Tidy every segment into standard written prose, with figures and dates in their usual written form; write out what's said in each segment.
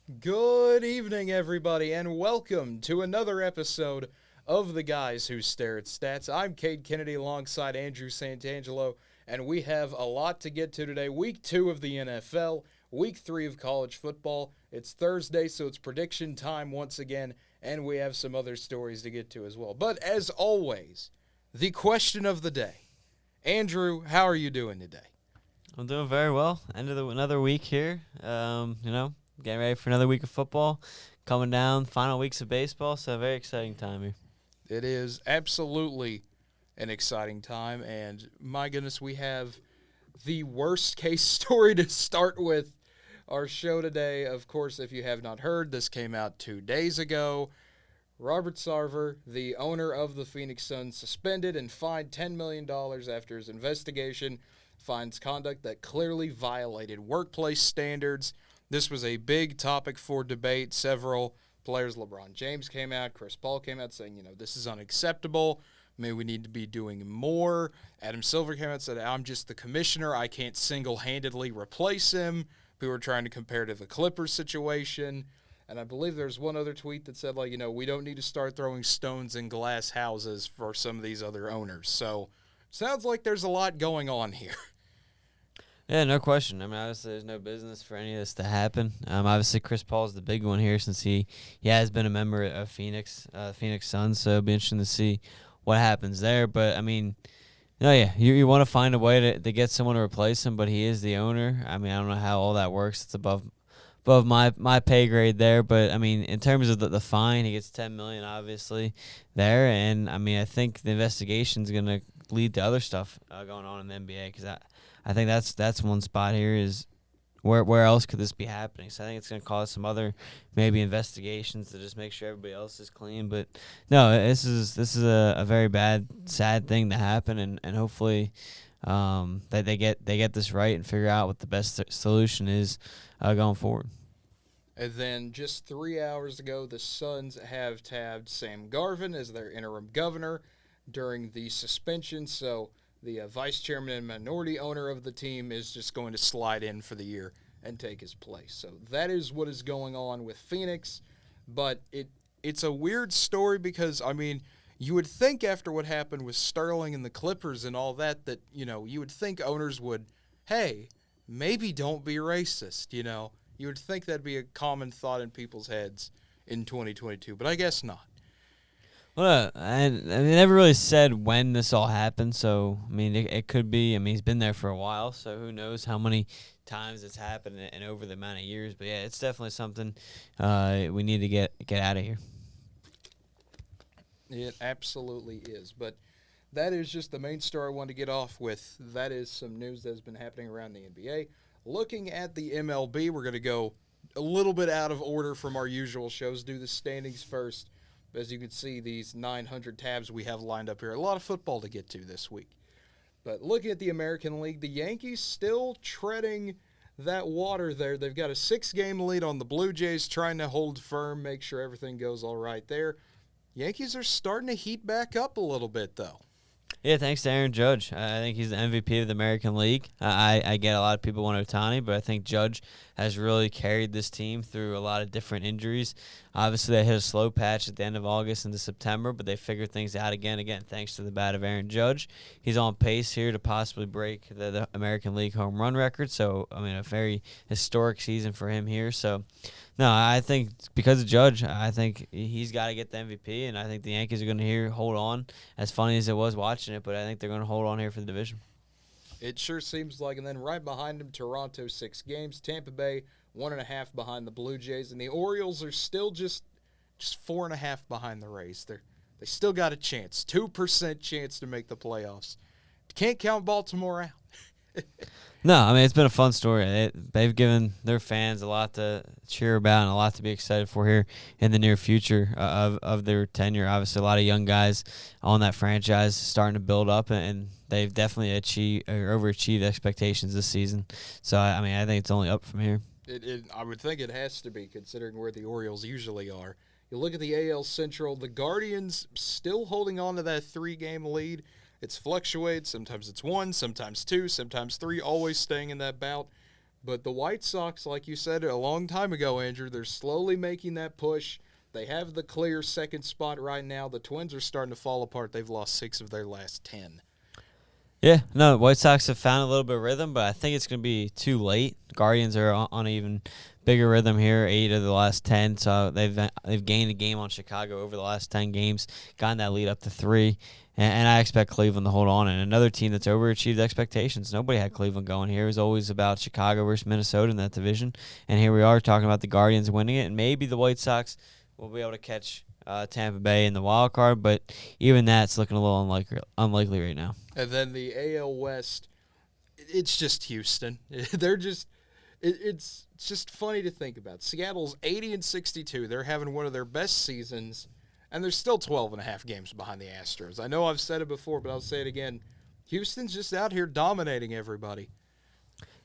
Good evening, everybody, and welcome to another episode of The Guys Who Stare at Stats. I'm Cade Kennedy alongside Andrew Santangelo, and we have a lot to get to today. Week 2 of the NFL, Week 3 of college football. It's Thursday, so it's prediction time once again, and we have some other stories to get to as well. But as always, the question of the day. Andrew, how are you doing today? I'm doing very well. Another week here. Getting ready for another week of football. Coming down, final weeks of baseball, so a very exciting time here. It is absolutely an exciting time, and my goodness, we have the worst case story to start with our show today. Of course, if you have not heard, this came out 2 days ago. Robert Sarver, the owner of the Phoenix Suns, suspended and fined $10 million after his investigation finds conduct that clearly violated workplace standards. This was a big topic for debate. Several players, LeBron James came out, Chris Paul came out saying, this is unacceptable. Maybe we need to be doing more. Adam Silver came out and said, I'm just the commissioner. I can't single-handedly replace him. People were trying to compare to the Clippers situation. And I believe there's one other tweet that said, we don't need to start throwing stones in glass houses for some of these other owners. So sounds like there's a lot going on here. Yeah, no question. I mean, obviously, there's no business for any of this to happen. Obviously, Chris Paul's the big one here since he has been a member of Phoenix Suns, so it'll be interesting to see what happens there. But, I mean, you want to find a way to get someone to replace him, but he is the owner. I mean, I don't know how all that works. It's above my pay grade there. But, I mean, in terms of the fine, he gets $10 million, obviously, there. And, I mean, I think the investigation's going to lead to other stuff going on in the NBA because I think that's one spot here is where else could this be happening? So I think it's going to cause some other maybe investigations to just make sure everybody else is clean. But no, this is a very bad, sad thing to happen, and hopefully that they get this right and figure out what the best solution is going forward. And then just 3 hours ago, the Suns have tabbed Sam Garvin as their interim governor during the suspension. So the vice chairman and minority owner of the team is just going to slide in for the year and take his place. So that is what is going on with Phoenix. But it's a weird story because, I mean, you would think after what happened with Sterling and the Clippers and all that, you would think owners would, hey, maybe don't be racist, You would think that'd be a common thought in people's heads in 2022, but I guess not. Well, and they never really said when this all happened, so, I mean, it could be. I mean, he's been there for a while, so who knows how many times it's happened and over the amount of years. But, yeah, it's definitely something we need to get out of here. It absolutely is. But that is just the main story I wanted to get off with. That is some news that has been happening around the NBA. Looking at the MLB, we're going to go a little bit out of order from our usual shows, do the standings first. As you can see, these 900 tabs we have lined up here. A lot of football to get to this week. But looking at the American League, the Yankees still treading that water there. They've got a 6-game lead on the Blue Jays, trying to hold firm, make sure everything goes all right there. Yankees are starting to heat back up a little bit, though. Yeah, thanks to Aaron Judge. I think he's the MVP of the American League. I get a lot of people want Ohtani, but I think Judge has really carried this team through a lot of different injuries. Obviously, they hit a slow patch at the end of August into September, but they figured things out again, thanks to the bat of Aaron Judge. He's on pace here to possibly break the American League home run record, so, I mean, a very historic season for him here. So, no, I think because of Judge, I think he's got to get the MVP, and I think the Yankees are going to hold on. As funny as it was watching it, but I think they're going to hold on here for the division. It sure seems like. And then right behind him, Toronto, 6 games. Tampa Bay, 1.5 behind the Blue Jays. And the Orioles are still just 4.5 behind the Rays. They still got a chance, 2% chance to make the playoffs. Can't count Baltimore out. No, I mean, it's been a fun story. They've given their fans a lot to cheer about and a lot to be excited for here in the near future of their tenure. Obviously, a lot of young guys on that franchise starting to build up, and they've definitely overachieved expectations this season. So, I mean, I think it's only up from here. I would think it has to be, considering where the Orioles usually are. You look at the AL Central, the Guardians still holding on to that 3-game lead. It's fluctuated. Sometimes it's 1, sometimes 2, sometimes 3, always staying in that bout. But the White Sox, like you said a long time ago, Andrew, they're slowly making that push. They have the clear second spot right now. The Twins are starting to fall apart. They've lost 6 of their last 10. Yeah, no, White Sox have found a little bit of rhythm, but I think it's going to be too late. Guardians are on an even bigger rhythm here, 8 of the last 10, so they've gained a game on Chicago over the last 10 games, gotten that lead up to 3, and I expect Cleveland to hold on. And another team that's overachieved expectations. Nobody had Cleveland going here. It was always about Chicago versus Minnesota in that division, and here we are talking about the Guardians winning it, and maybe the White Sox will be able to catch Tampa Bay in the wild card, but even that's looking a little unlikely right now. And then the AL West, it's just Houston. They're just it's just funny to think about. Seattle's 80-62. They're having one of their best seasons, and they're still 12.5 games behind the Astros. I know I've said it before, but I'll say it again. Houston's just out here dominating everybody.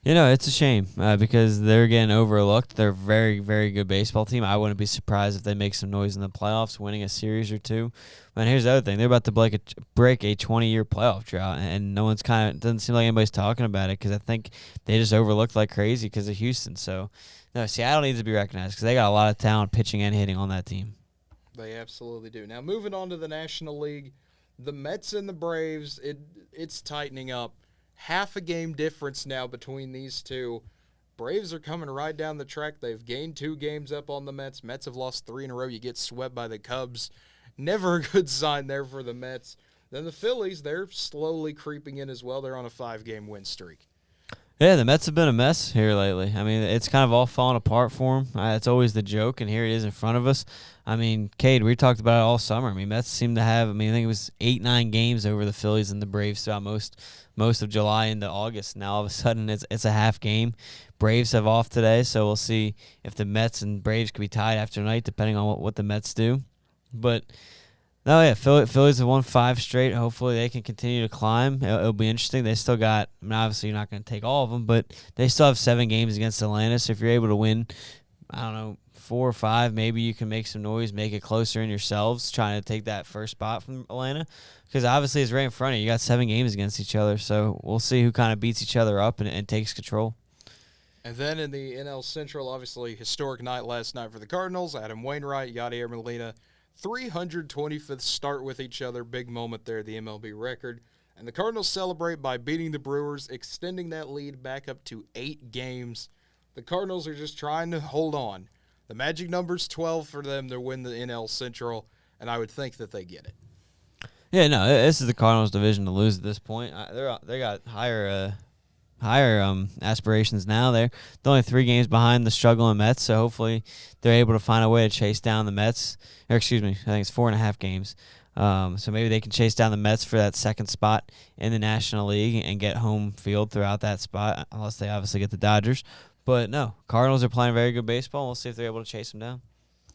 You know, it's a shame because they're getting overlooked. They're a very, very good baseball team. I wouldn't be surprised if they make some noise in the playoffs, winning a series or two. And here's the other thing. They're about to break a 20-year playoff drought, and no one's doesn't seem like anybody's talking about it because I think they just overlooked like crazy because of Houston. So, no, Seattle needs to be recognized because they got a lot of talent pitching and hitting on that team. They absolutely do. Now, moving on to the National League, the Mets and the Braves, it's tightening up. Half a game difference now between these two. Braves are coming right down the track. They've gained 2 games up on the Mets. Mets have lost 3 in a row. You get swept by the Cubs. Never a good sign there for the Mets. Then the Phillies, they're slowly creeping in as well. They're on a 5-game win streak. Yeah, the Mets have been a mess here lately. I mean, it's kind of all falling apart for them. It's always the joke, and here it is in front of us. I mean, Cade, we talked about it all summer. I mean, Mets seem to have, I think it was 8-9 games over the Phillies and the Braves throughout most of July into August. Now, all of a sudden, it's a half game. Braves have off today, so we'll see if the Mets and Braves could be tied after tonight, depending on what the Mets do. But no, yeah, Phillies have won 5 straight. Hopefully they can continue to climb. It'll be interesting. They still got, obviously you're not going to take all of them, but they still have 7 games against Atlanta. So if you're able to win, 4 or 5, maybe you can make some noise, make it closer in yourselves, trying to take that first spot from Atlanta. Because obviously it's right in front of you. You got 7 games against each other. So we'll see who kind of beats each other up and takes control. And then in the NL Central, obviously historic night last night for the Cardinals. Adam Wainwright, Yadier Molina, 325th start with each other. Big moment there, the MLB record. And the Cardinals celebrate by beating the Brewers, extending that lead back up to 8 games. The Cardinals are just trying to hold on. The magic number's 12 for them to win the NL Central, and I would think that they get it. Yeah, no, this is the Cardinals' division to lose at this point. They got higher aspirations now. They're only 3 games behind the struggling Mets, so hopefully they're able to find a way to chase down the Mets. Or excuse me, I think it's 4.5 games. So maybe they can chase down the Mets for that second spot in the National League and get home field throughout that spot, unless they obviously get the Dodgers. But no, Cardinals are playing very good baseball. We'll see if they're able to chase them down.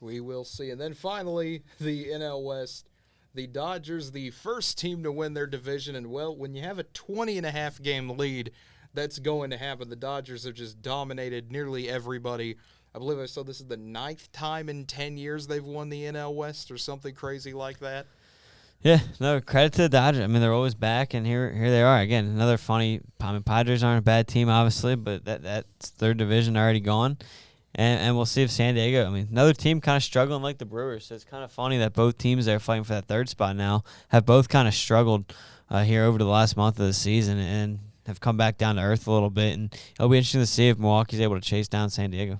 We will see. And then finally, the NL West. The Dodgers, the first team to win their division. And, well, when you have a 20.5 game lead, that's going to happen. The Dodgers have just dominated nearly everybody. I believe I saw this is the 9th time in 10 years they've won the NL West or something crazy like that. Yeah, no, credit to the Dodgers. I mean, they're always back, and here they are. Again, another funny – Padres aren't a bad team, obviously, but that's their division already gone. And we'll see if San Diego – another team kind of struggling like the Brewers. So it's kind of funny that both teams that are fighting for that third spot now have both kind of struggled here over the last month of the season and have come back down to earth a little bit. And it'll be interesting to see if Milwaukee's able to chase down San Diego.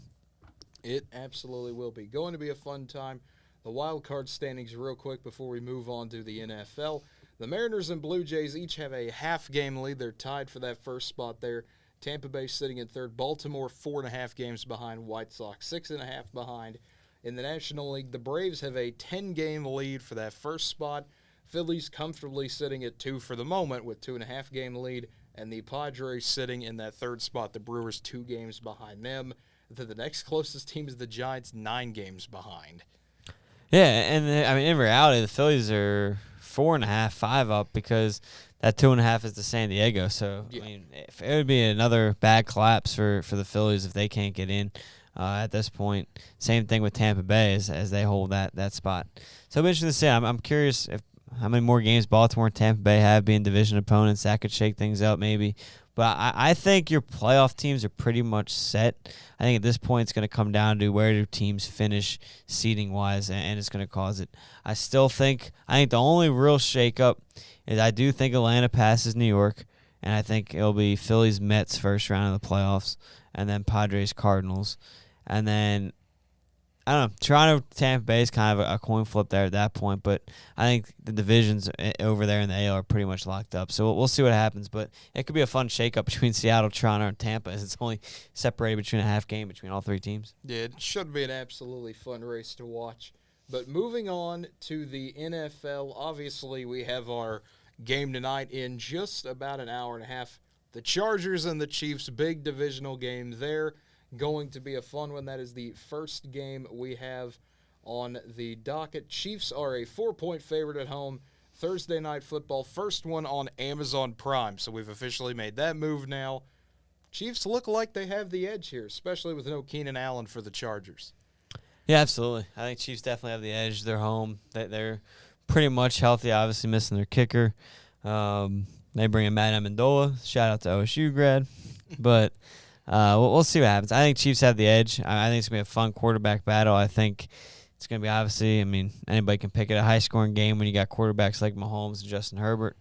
It absolutely will be. Going to be a fun time. The wild card standings real quick before we move on to the NFL. The Mariners and Blue Jays each have a half-game lead. They're tied for that first spot there. Tampa Bay sitting in third. Baltimore 4.5 games behind. White Sox 6.5 behind. In the National League, the Braves have a 10-game lead for that first spot. Phillies comfortably sitting at 2 for the moment with 2.5 game lead. And the Padres sitting in that third spot. The Brewers 2 games behind them. The next closest team is the Giants, 9 games behind. Yeah, and in reality, the Phillies are 4.5, 5 up because that 2.5 is to San Diego. So yeah. It would be another bad collapse for the Phillies if they can't get in at this point. Same thing with Tampa Bay as they hold that spot. So it'll be interesting to see. I'm curious how many more games Baltimore and Tampa Bay have being division opponents. That could shake things up maybe. But I think your playoff teams are pretty much set. I think at this point it's going to come down to where do teams finish seeding-wise, and it's going to cause it. I think the only real shakeup is I do think Atlanta passes New York, and I think it'll be Phillies Mets first round of the playoffs, and then Padres Cardinals. And then I don't know. Toronto, Tampa Bay is kind of a coin flip there at that point, but I think the divisions over there in the AL are pretty much locked up. So we'll see what happens, but it could be a fun shakeup between Seattle, Toronto, and Tampa, as it's only separated between a half game between all three teams. Yeah, it should be an absolutely fun race to watch. But moving on to the NFL, obviously we have our game tonight in just about an hour and a half. The Chargers and the Chiefs, big divisional game there. Going to be a fun one. That is the first game we have on the docket. Chiefs are a 4-point favorite at home. Thursday Night Football, first one on Amazon Prime. So we've officially made that move now. Chiefs look like they have the edge here, especially with no Keenan Allen for the Chargers. Yeah, absolutely. I think Chiefs definitely have the edge. They're home. They're pretty much healthy, obviously missing their kicker. They bring in Matt Amendola. Shout out to OSU grad. But we'll see what happens. I think Chiefs have the edge. I think it's going to be a fun quarterback battle. I think it's going to be obviously, anybody can pick it a high-scoring game when you got quarterbacks like Mahomes and Justin Herbert.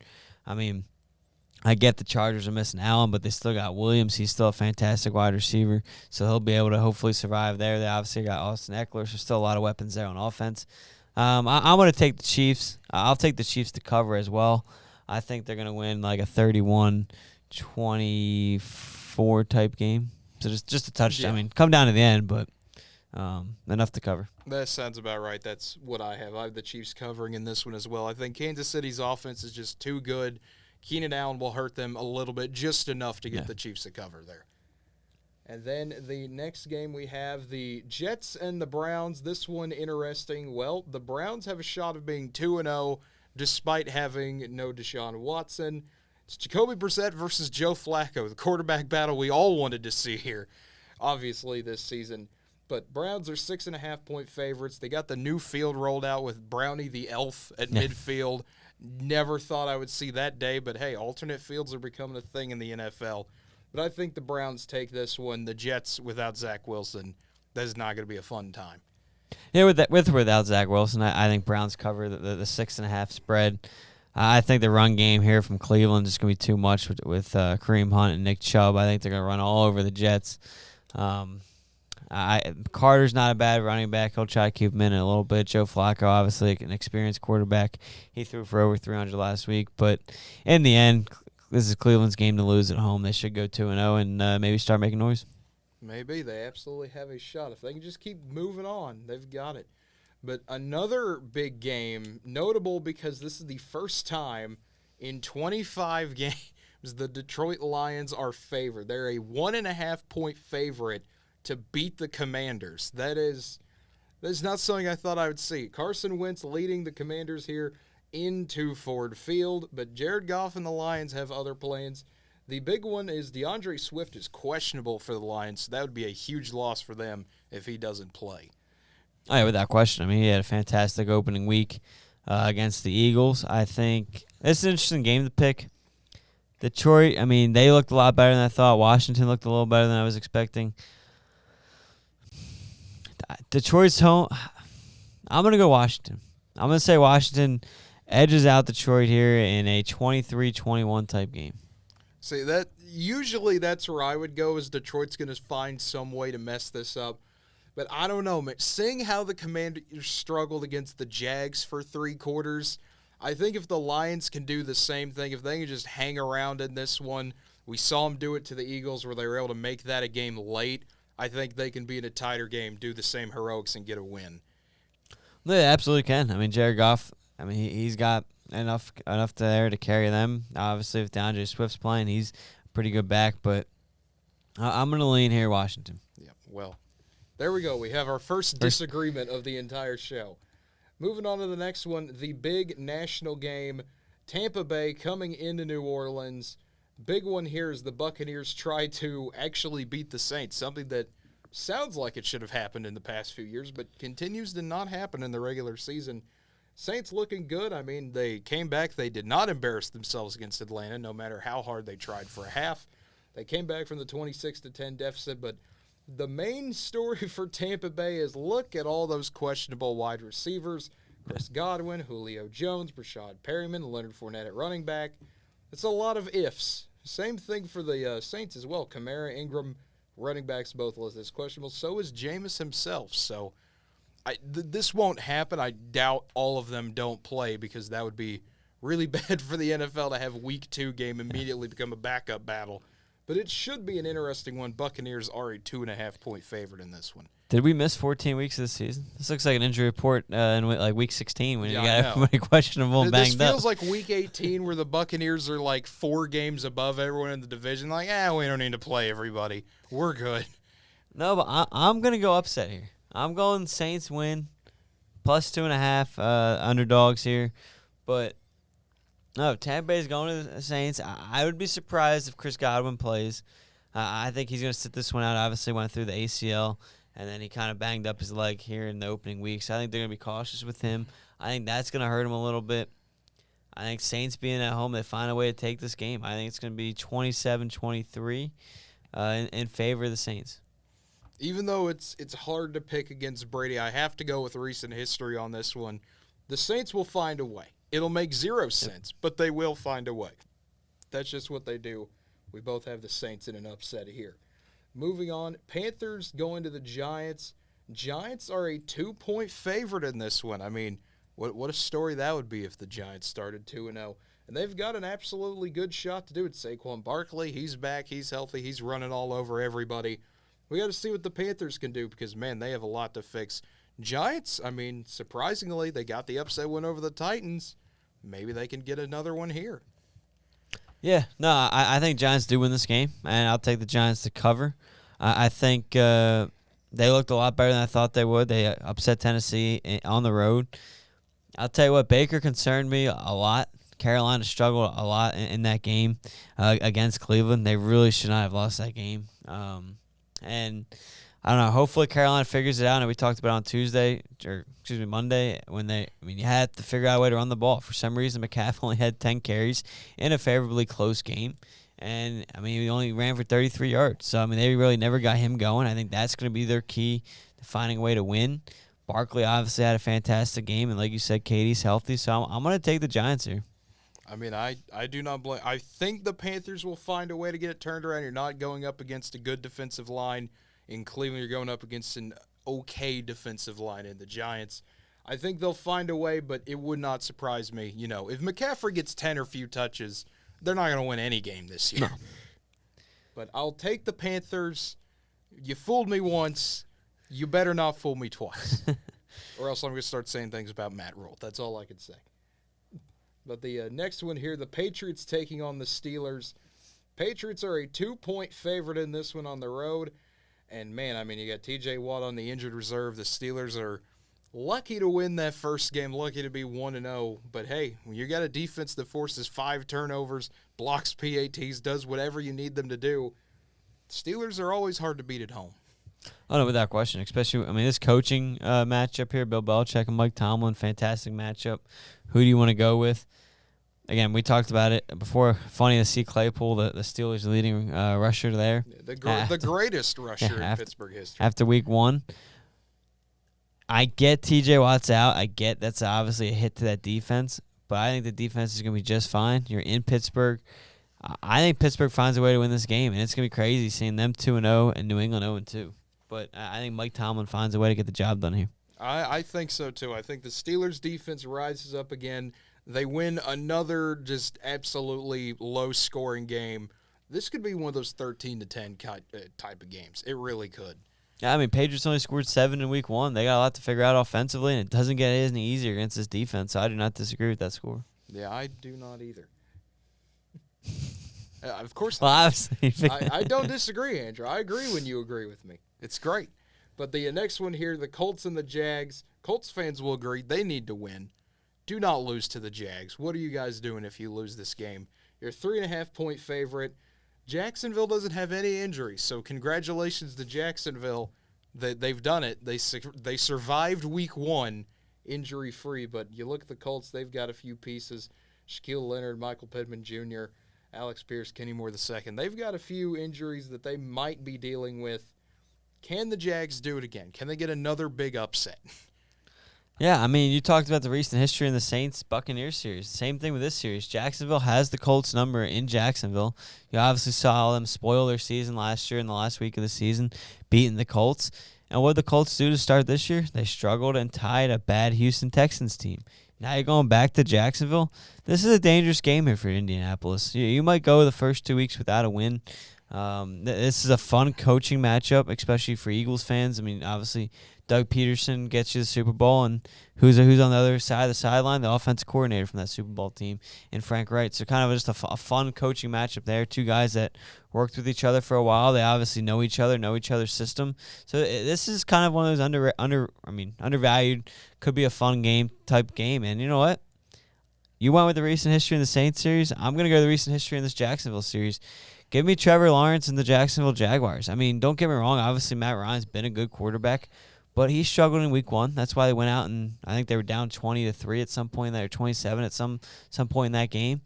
I get the Chargers are missing Allen, but they still got Williams. He's still a fantastic wide receiver, so he'll be able to hopefully survive there. They obviously got Austin Eckler, so still a lot of weapons there on offense. I'm going to take the Chiefs. I'll take the Chiefs to cover as well. I think they're going to win like a 31-24 type game. So just a touchdown. Yeah. Come down to the end, but enough to cover. That sounds about right. That's what I have. I have the Chiefs covering in this one as well. I think Kansas City's offense is just too good. Keenan Allen will hurt them a little bit, just enough to get the Chiefs to cover there. And then the next game we have the Jets and the Browns. This one interesting. Well, the Browns have a shot of being 2-0 despite having no Deshaun Watson. It's Jacoby Brissett versus Joe Flacco, the quarterback battle we all wanted to see here, obviously, this season. But Browns are 6.5-point favorites. They got the new field rolled out with Brownie the Elf at midfield. Never thought I would see that day, but hey, alternate fields are becoming a thing in the NFL. But I think the Browns take this one. The Jets without Zach Wilson, that's not going to be a fun time. Yeah, with or without Zach Wilson, I think Browns cover the 6.5 spread. I think the run game here from Cleveland is going to be too much with Kareem Hunt and Nick Chubb. I think they're going to run all over the Jets. Carter's not a bad running back. He'll try to keep him in it a little bit. Joe Flacco, obviously an experienced quarterback. He threw for over 300 last week. But in the end, this is Cleveland's game to lose at home. They should go 2-0 and maybe start making noise. Maybe. They absolutely have a shot. If they can just keep moving on, they've got it. But another big game, notable because this is the first time in 25 games the Detroit Lions are favored. They're a 1.5-point favorite to beat the Commanders. That's not something I thought I would see. Carson Wentz leading the Commanders here into Ford Field, but Jared Goff and the Lions have other plans. The big one is DeAndre Swift is questionable for the Lions, so that would be a huge loss for them if he doesn't play. Oh, yeah, without question. He had a fantastic opening week against the Eagles. I think it's an interesting game to pick. Detroit, they looked a lot better than I thought. Washington looked a little better than I was expecting. Detroit's home. I'm going to go Washington. I'm going to say Washington edges out Detroit here in a 23-21 type game. See, usually that's where I would go, is Detroit's going to find some way to mess this up. But I don't know, man. Seeing how the Commanders struggled against the Jags for 3 quarters, I think if the Lions can do the same thing, if they can just hang around in this one, we saw them do it to the Eagles where they were able to make that a game late. I think they can be in a tighter game, do the same heroics, and get a win. They absolutely can. Jared Goff, he's got enough there to carry them. Obviously, if DeAndre Swift's playing, he's a pretty good back, but I'm going to lean here Washington. Yeah, well, there we go. We have our first disagreement of the entire show. Moving on to the next one, the big national game, Tampa Bay coming into New Orleans. Big one here is the Buccaneers try to actually beat the Saints, something that sounds like it should have happened in the past few years, but continues to not happen in the regular season. Saints looking good. They came back. They did not embarrass themselves against Atlanta, no matter how hard they tried for a half. They came back from the 26-10 deficit, but the main story for Tampa Bay is look at all those questionable wide receivers. Chris Godwin, Julio Jones, Brashad Perryman, Leonard Fournette at running back. It's a lot of ifs. Same thing for the Saints as well. Kamara, Ingram, running backs both listed as questionable. So is Jameis himself. So this won't happen. I doubt all of them don't play because that would be really bad for the NFL to have Week 2 game immediately become a backup battle. But it should be an interesting one. Buccaneers are a 2.5-point favorite in this one. Did we miss 14 weeks this season? This looks like an injury report in like week 16 when you got everybody questionable and banged up. This feels like week 18 where the Buccaneers are like 4 games above everyone in the division. Like, we don't need to play everybody. We're good. No, but I'm going to go upset here. I'm going Saints win, plus 2.5 underdogs here. But no, Tampa Bay's going to the Saints. I would be surprised if Chris Godwin plays. I think he's going to sit this one out. Obviously went through the ACL. And then he kind of banged up his leg here in the opening week. So I think they're going to be cautious with him. I think that's going to hurt him a little bit. I think Saints being at home, they find a way to take this game. I think it's going to be 27-23 in favor of the Saints. Even though it's hard to pick against Brady, I have to go with recent history on this one. The Saints will find a way. It'll make 0 sense, but they will find a way. That's just what they do. We both have the Saints in an upset here. Moving on, Panthers going to the Giants. Giants are a 2-point favorite in this one. I mean, what a story that would be if the Giants started 2-0. And they've got an absolutely good shot to do it. Saquon Barkley, he's back, he's healthy, he's running all over everybody. We got to see what the Panthers can do because, man, they have a lot to fix. Giants, I mean, surprisingly, they got the upset win over the Titans. Maybe they can get another one here. Yeah, no, I think Giants do win this game, and I'll take the Giants to cover. I think they looked a lot better than I thought they would. They upset Tennessee on the road. I'll tell you what, Baker concerned me a lot. Carolina struggled a lot in that game against Cleveland. They really should not have lost that game. And I don't know. Hopefully Carolina figures it out. And we talked about it on Monday, when you had to figure out a way to run the ball. For some reason, McCaffrey only had 10 carries in a favorably close game. And, he only ran for 33 yards. So, they really never got him going. I think that's going to be their key to finding a way to win. Barkley obviously had a fantastic game. And like you said, Cade's healthy. So, I'm going to take the Giants here. I do not blame. I think the Panthers will find a way to get it turned around. You're not going up against a good defensive line. In Cleveland, you're going up against an okay defensive line in the Giants. I think they'll find a way, but it would not surprise me. If McCaffrey gets 10 or few touches, they're not going to win any game this year. No. But I'll take the Panthers. You fooled me once. You better not fool me twice. Or else I'm going to start saying things about Matt Rule. That's all I can say. But the next one here, the Patriots taking on the Steelers. Patriots are a 2-point favorite in this one on the road. And, man, you got T.J. Watt on the injured reserve. The Steelers are lucky to win that first game, lucky to be 1-0. But, hey, when you got a defense that forces 5 turnovers, blocks PATs, does whatever you need them to do, Steelers are always hard to beat at home. Oh, no, without question. Especially, this coaching matchup here, Bill Belichick and Mike Tomlin, fantastic matchup. Who do you want to go with? Again, we talked about it before. Funny to see Claypool, the Steelers' leading rusher there. The greatest rusher in Pittsburgh history. After week 1. I get T.J. Watt's out. I get that's obviously a hit to that defense. But I think the defense is going to be just fine. You're in Pittsburgh. I think Pittsburgh finds a way to win this game. And it's going to be crazy seeing them 2-0 and New England 0-2. But I think Mike Tomlin finds a way to get the job done here. I think so, too. I think the Steelers' defense rises up again. They win another just absolutely low-scoring game. This could be one of those 13-10 type of games. It really could. Yeah, Patriots only scored 7 in week 1. They got a lot to figure out offensively, and it doesn't get any easier against this defense. So I do not disagree with that score. Yeah, I do not either. Of course well, obviously. I don't disagree, Andrew. I agree when you agree with me. It's great. But the next one here, the Colts and the Jags. Colts fans will agree they need to win. Do not lose to the Jags. What are you guys doing if you lose this game? You're a 3.5-point favorite. Jacksonville doesn't have any injuries, so congratulations to Jacksonville. They've done it. They survived week 1 injury-free, but you look at the Colts, they've got a few pieces. Shaquille Leonard, Michael Pittman Jr. Alex Pierce, Kenny Moore II. They've got a few injuries that they might be dealing with. Can the Jags do it again? Can they get another big upset? Yeah, I mean, you talked about the recent history in the Saints-Buccaneers series. Same thing with this series. Jacksonville has the Colts number in Jacksonville. You obviously saw them spoil their season last year in the last week of the season, beating the Colts. And what did the Colts do to start this year? They struggled and tied a bad Houston Texans team. Now you're going back to Jacksonville. This is a dangerous game here for Indianapolis. You might go the first 2 weeks without a win. This is a fun coaching matchup, especially for Eagles fans. I mean, obviously, Doug Peterson gets you the Super Bowl, and who's on the other side of the sideline? The offensive coordinator from that Super Bowl team, and Frank Wright. So kind of just a fun coaching matchup there. Two guys that worked with each other for a while. They obviously know each other's system. So this is kind of one of those undervalued, could be a fun type game. And you know what? You went with the recent history in the Saints series. I'm going to go with the recent history in this Jacksonville series. Give me Trevor Lawrence and the Jacksonville Jaguars. I mean, don't get me wrong. Obviously, Matt Ryan's been a good quarterback, but he struggled in week 1. That's why they went out, and I think they were down 20-3 at some point. They were 27 at some point in that game.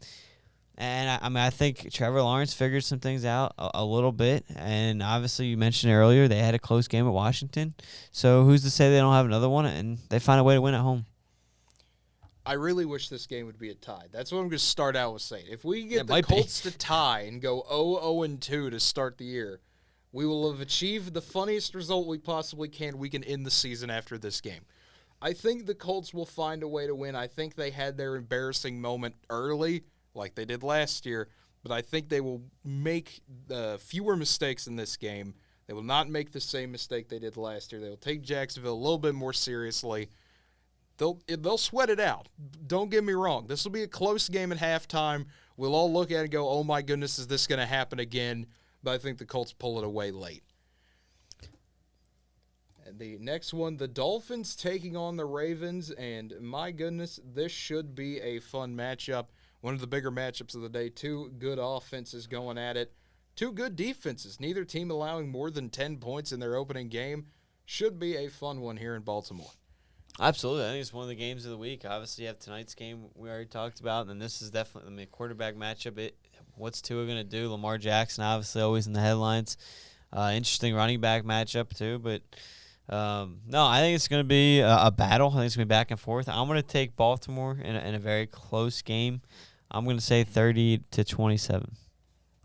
And I think Trevor Lawrence figured some things out a little bit. And obviously, you mentioned earlier, they had a close game at Washington. So who's to say they don't have another one, and they find a way to win at home. I really wish this game would be a tie. That's what I'm going to start out with saying. If we get the Colts to tie and go 0-2 to start the year, we will have achieved the funniest result we possibly can. We can end the season after this game. I think the Colts will find a way to win. I think they had their embarrassing moment early, like they did last year, but I think they will make fewer mistakes in this game. They will not make the same mistake they did last year. They will take Jacksonville a little bit more seriously. They'll sweat it out. Don't get me wrong. This will be a close game at halftime. We'll all look at it and go, oh, my goodness, is this going to happen again? But I think the Colts pull it away late. And the next one, the Dolphins taking on the Ravens. And, my goodness, this should be a fun matchup. One of the bigger matchups of the day. Two good offenses going at it. Two good defenses. Neither team allowing more than 10 points in their opening game. Should be a fun one here in Baltimore. Absolutely. I think it's one of the games of the week. Obviously, you have tonight's game we already talked about, and this is definitely a quarterback matchup. What's Tua going to do? Lamar Jackson, obviously, always in the headlines. Interesting running back matchup, too. But, no, I think it's going to be a battle. I think it's going to be back and forth. I'm going to take Baltimore in a very close game. I'm going to say 30-27.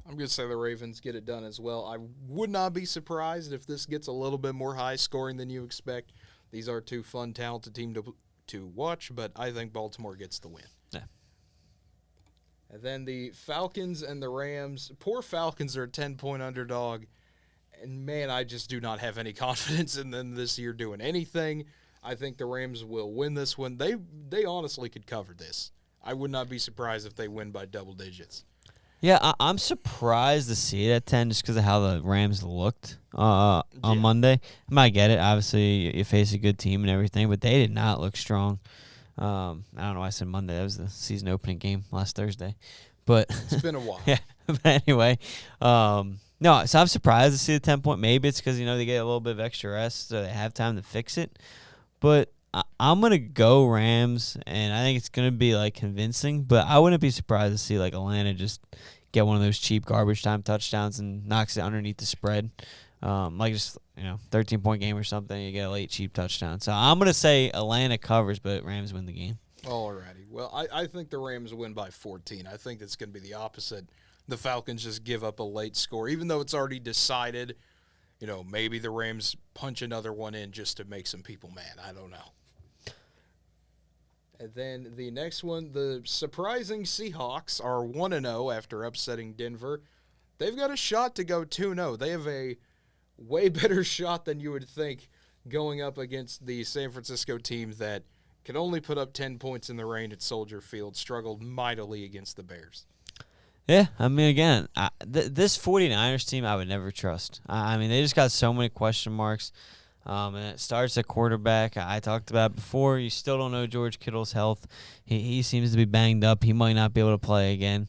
I'm going to say the Ravens get it done as well. I would not be surprised if this gets a little bit more high scoring than you expect. These are two fun, talented teams to watch, but I think Baltimore gets the win. Yeah. And then the Falcons and the Rams. Poor Falcons are a 10-point underdog. And, man, I just do not have any confidence in them this year doing anything. I think the Rams will win this one. They honestly could cover this. I would not be surprised if they win by double digits. Yeah, I'm surprised to see it at 10 just because of how the Rams looked on Monday. I might get it. Obviously, you face a good team and everything, but they did not look strong. I don't know why I said Monday. That was the season opening game last Thursday. But it's been a while. Yeah, but anyway. No, so I'm surprised to see the 10-point. Maybe it's because, they get a little bit of extra rest, so they have time to fix it. But I'm going to go Rams, and I think it's going to be, convincing. But I wouldn't be surprised to see, Atlanta just get one of those cheap garbage time touchdowns and knocks it underneath the spread. 13-point game or something, you get a late cheap touchdown. So I'm going to say Atlanta covers, but Rams win the game. Alrighty. Well, I think the Rams win by 14. I think it's going to be the opposite. The Falcons just give up a late score. Even though it's already decided, maybe the Rams punch another one in just to make some people mad. I don't know. And then the next one, the surprising Seahawks are 1-0 after upsetting Denver. They've got a shot to go 2-0. They have a way better shot than you would think going up against the San Francisco team that could only put up 10 points in the rain at Soldier Field, struggled mightily against the Bears. Yeah, I mean, again, this 49ers team I would never trust. They just got so many question marks. And it starts at quarterback. I talked about it before. You still don't know George Kittle's health. He seems to be banged up. He might not be able to play again.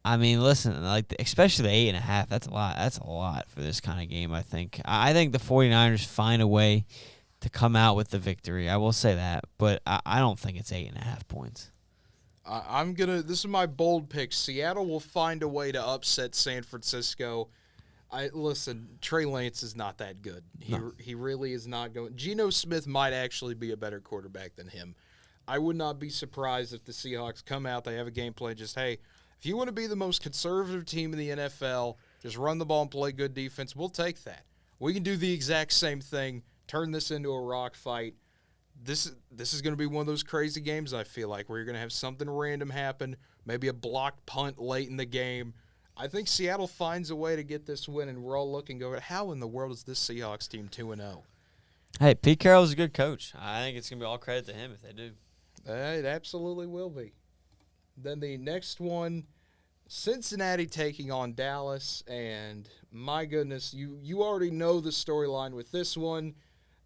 Listen, especially the 8.5, that's a lot. That's a lot for this kind of game, I think. I think the 49ers find a way to come out with the victory. I will say that. But I don't think it's 8.5 points. This is my bold pick. Seattle will find a way to upset San Francisco. Listen, Trey Lance is not that good. He really is not going. Geno Smith might actually be a better quarterback than him. I would not be surprised if the Seahawks come out, they have a game plan, just, hey, if you want to be the most conservative team in the NFL, just run the ball and play good defense, we'll take that. We can do the exact same thing, turn this into a rock fight. This is going to be one of those crazy games, I feel like, where you're going to have something random happen, maybe a blocked punt late in the game. I think Seattle finds a way to get this win, and we're all looking over how in the world is this Seahawks team 2-0? Hey, Pete Carroll's a good coach. I think it's going to be all credit to him if they do. It absolutely will be. Then the next one, Cincinnati taking on Dallas, and my goodness, you already know the storyline with this one.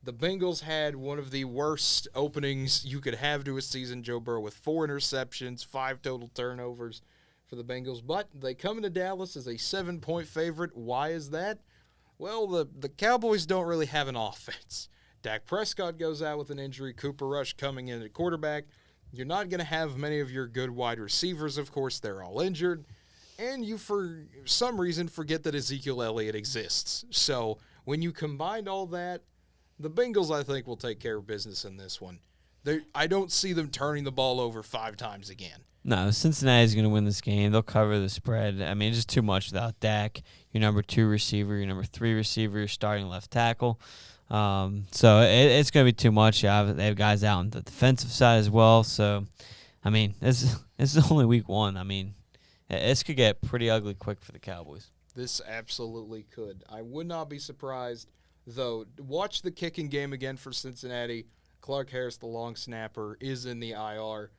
The Bengals had one of the worst openings you could have to a season, Joe Burrow, with 4 interceptions, 5 total turnovers for the Bengals, but they come into Dallas as a 7-point favorite. Why is that? Well, the Cowboys don't really have an offense. Dak Prescott goes out with an injury. Cooper Rush coming in at quarterback. You're not going to have many of your good wide receivers, of course. They're all injured. And you, for some reason, forget that Ezekiel Elliott exists. So when you combine all that, the Bengals, I think, will take care of business in this one. I don't see them turning the ball over 5 times again. No, Cincinnati's going to win this game. They'll cover the spread. I mean, it's just too much without Dak, your number 2 receiver, your number 3 receiver, your starting left tackle. So it's going to be too much. Yeah, they have guys out on the defensive side as well. So, I mean, this is only week 1. I mean, this could get pretty ugly quick for the Cowboys. This absolutely could. I would not be surprised, though. Watch the kicking game again for Cincinnati. Clark Harris, the long snapper, is in the IR.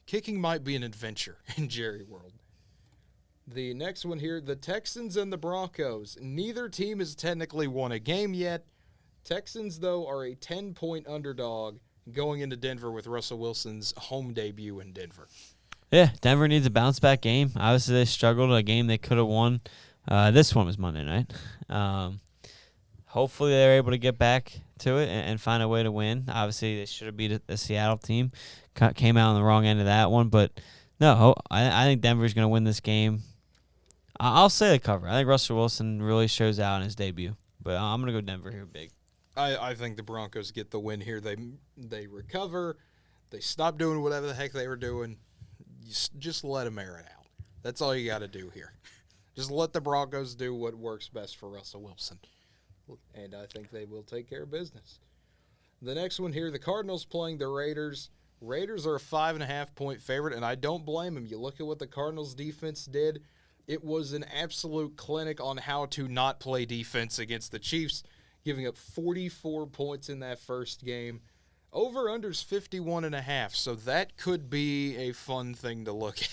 Kicking might be an adventure in Jerry World. The next one here, the Texans and the Broncos. Neither team has technically won a game yet. Texans, though, are a 10-point underdog going into Denver with Russell Wilson's home debut in Denver. Yeah, Denver needs a bounce-back game. Obviously, they struggled a game they could have won. This one was Monday night. Hopefully, they're able to get back to it and find a way to win. Obviously, they should have beat a Seattle team. Came out on the wrong end of that one. But, no, I think Denver's going to win this game. I'll say they cover. I think Russell Wilson really shows out in his debut. But I'm going to go Denver here big. I think the Broncos get the win here. They recover. They stop doing whatever the heck they were doing. Just let them air it out. That's all you got to do here. Just let the Broncos do what works best for Russell Wilson. And I think they will take care of business. The next one here, the Cardinals playing the Raiders. Raiders are a 5.5-point favorite, and I don't blame them. You look at what the Cardinals defense did. It was an absolute clinic on how to not play defense against the Chiefs, giving up 44 points in that first game. Over-under's 51.5, so that could be a fun thing to look at.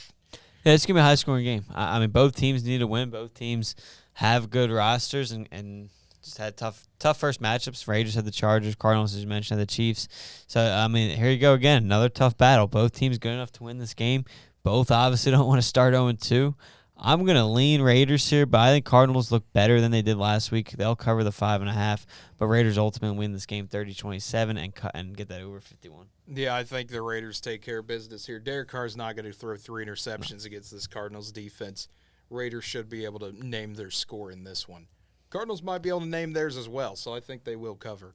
Yeah, it's going to be a high-scoring game. I mean, both teams need to win. Both teams have good rosters and just had tough first matchups. Raiders had the Chargers. Cardinals, as you mentioned, had the Chiefs. So, I mean, here you go again. Another tough battle. Both teams good enough to win this game. Both obviously don't want to start 0-2. I'm going to lean Raiders here, but I think Cardinals look better than they did last week. They'll cover the 5.5, but Raiders ultimately win this game 30-27 and get that over 51. Yeah, I think the Raiders take care of business here. Derek Carr's not going to throw 3 interceptions against this Cardinals defense. Raiders should be able to name their score in this one. Cardinals might be able to name theirs as well, so I think they will cover.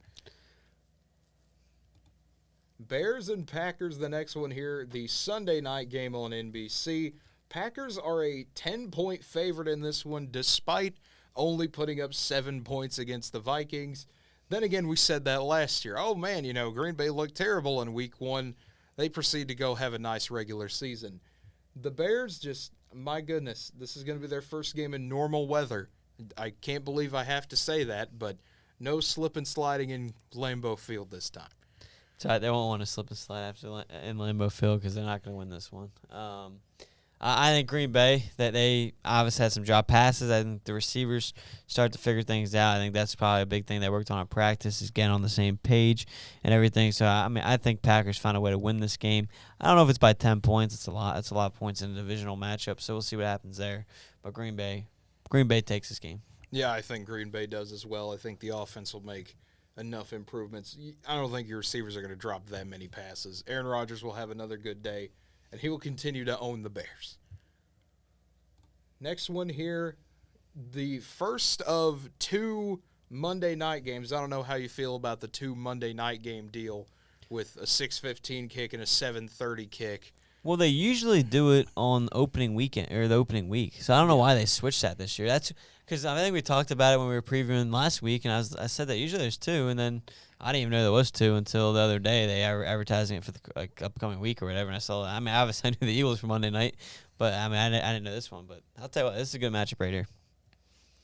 Bears and Packers, the next one here, the Sunday night game on NBC. Packers are a 10-point favorite in this one, despite only putting up 7 points against the Vikings. Then again, we said that last year. Oh, man, Green Bay looked terrible in week 1. They proceed to go have a nice regular season. The Bears just, my goodness, this is going to be their first game in normal weather. I can't believe I have to say that, but no slip and sliding in Lambeau Field this time. So they won't want to slip and slide in Lambeau Field because they're not going to win this one. I think Green Bay, that they obviously had some drop passes. I think the receivers start to figure things out. I think that's probably a big thing they worked on in practice is getting on the same page and everything. So, I mean, I think Packers find a way to win this game. I don't know if it's by 10 points. It's a lot. It's a lot of points in a divisional matchup, so we'll see what happens there. But Green Bay takes this game. Yeah, I think Green Bay does as well. I think the offense will make enough improvements. I don't think your receivers are going to drop that many passes. Aaron Rodgers will have another good day. and he will continue to own the Bears. Next one here, the first of 2 Monday night games. I don't know how you feel about the 2 Monday night game deal with a 6:15 kick and a 7:30 kick. Well, they usually do it on opening weekend or the opening week, so I don't know why they switched that this year. That's because I think we talked about it when we were previewing last week, and I said that usually there's 2, and then I didn't even know there was 2 until the other day. They were advertising it for the upcoming week or whatever, and I saw that. I mean, obviously I knew the Eagles for Monday night, but I mean I didn't know this one. But I'll tell you what, this is a good matchup right here.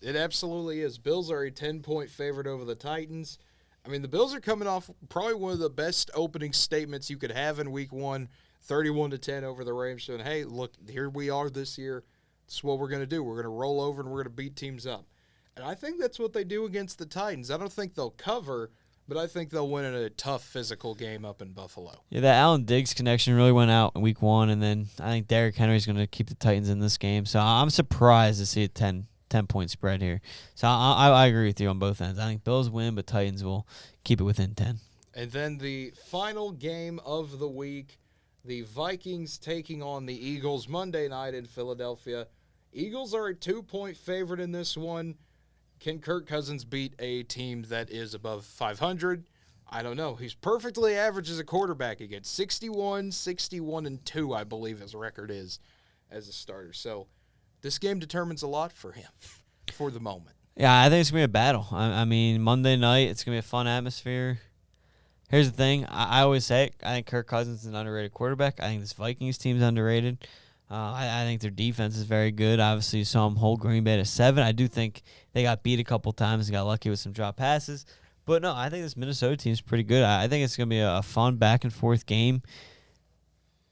It absolutely is. Bills are a 10-point favorite over the Titans. I mean, the Bills are coming off probably one of the best opening statements you could have in Week 1. 31-10 over the Rams, saying, hey, look, here we are this year. This is what we're going to do. We're going to roll over and we're going to beat teams up. And I think that's what they do against the Titans. I don't think they'll cover, but I think they'll win in a tough physical game up in Buffalo. Yeah, that Allen Diggs connection really went out in Week 1, and then I think Derrick Henry's going to keep the Titans in this game. So I'm surprised to see a 10-point spread here. So I agree with you on both ends. I think Bills win, but Titans will keep it within 10. And then the final game of the week, the Vikings taking on the Eagles Monday night in Philadelphia. Eagles are a 2-point favorite in this one. Can Kirk Cousins beat a team that is above 500? I don't know. He's perfectly average as a quarterback again. 61-2, I believe his record is as a starter. So this game determines a lot for him for the moment. Yeah, I think it's going to be a battle. I mean, Monday night, it's going to be a fun atmosphere. Here's the thing. I always say it. I think Kirk Cousins is an underrated quarterback. I think this Vikings team is underrated. I think their defense is very good. Obviously, you saw them hold Green Bay to 7. I do think they got beat a couple times and got lucky with some drop passes. But, no, I think this Minnesota team is pretty good. I think it's going to be a fun back-and-forth game.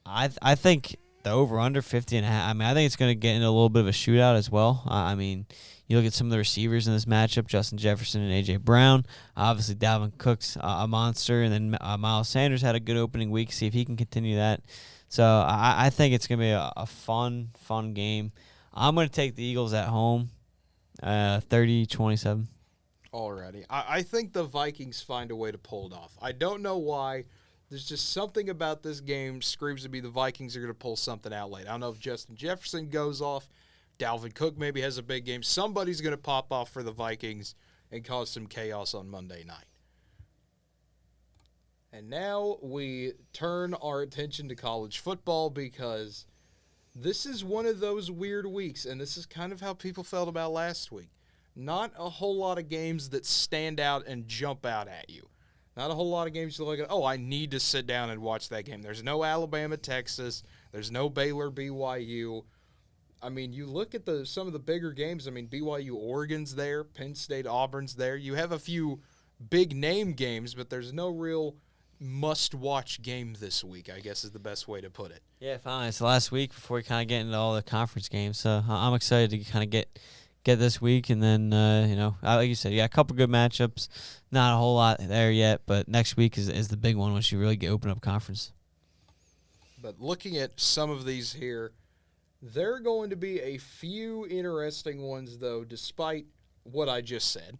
I think the over-under 50.5. I mean, I think it's going to get into a little bit of a shootout as well. I mean, you look at some of the receivers in this matchup, Justin Jefferson and A.J. Brown. Obviously, Dalvin Cook's a monster. And then Miles Sanders had a good opening week. See if he can continue that. So I think it's going to be a fun game. I'm going to take the Eagles at home, 30-27. Alrighty. I think the Vikings find a way to pull it off. I don't know why. There's just something about this game screams to me the Vikings are going to pull something out late. I don't know if Justin Jefferson goes off. Dalvin Cook maybe has a big game. Somebody's going to pop off for the Vikings and cause some chaos on Monday night. And now we turn our attention to college football because this is one of those weird weeks, and this is kind of how people felt about last week. Not a whole lot of games that stand out and jump out at you. Not a whole lot of games you look at, I need to sit down and watch that game. There's no Alabama, Texas. There's no Baylor, BYU. I mean, you look at some of the bigger games. I mean, BYU, Oregon's there. Penn State, Auburn's there. You have a few big-name games, but there's no real must-watch game this week, I guess is the best way to put it. Yeah, finally. It's the last week before we kind of get into all the conference games. So I'm excited to kind of get this week. And then, like you said, you got a couple good matchups. Not a whole lot there yet, but next week is the big one once you really open up conference. But looking at some of these here, there are going to be a few interesting ones, though, despite what I just said,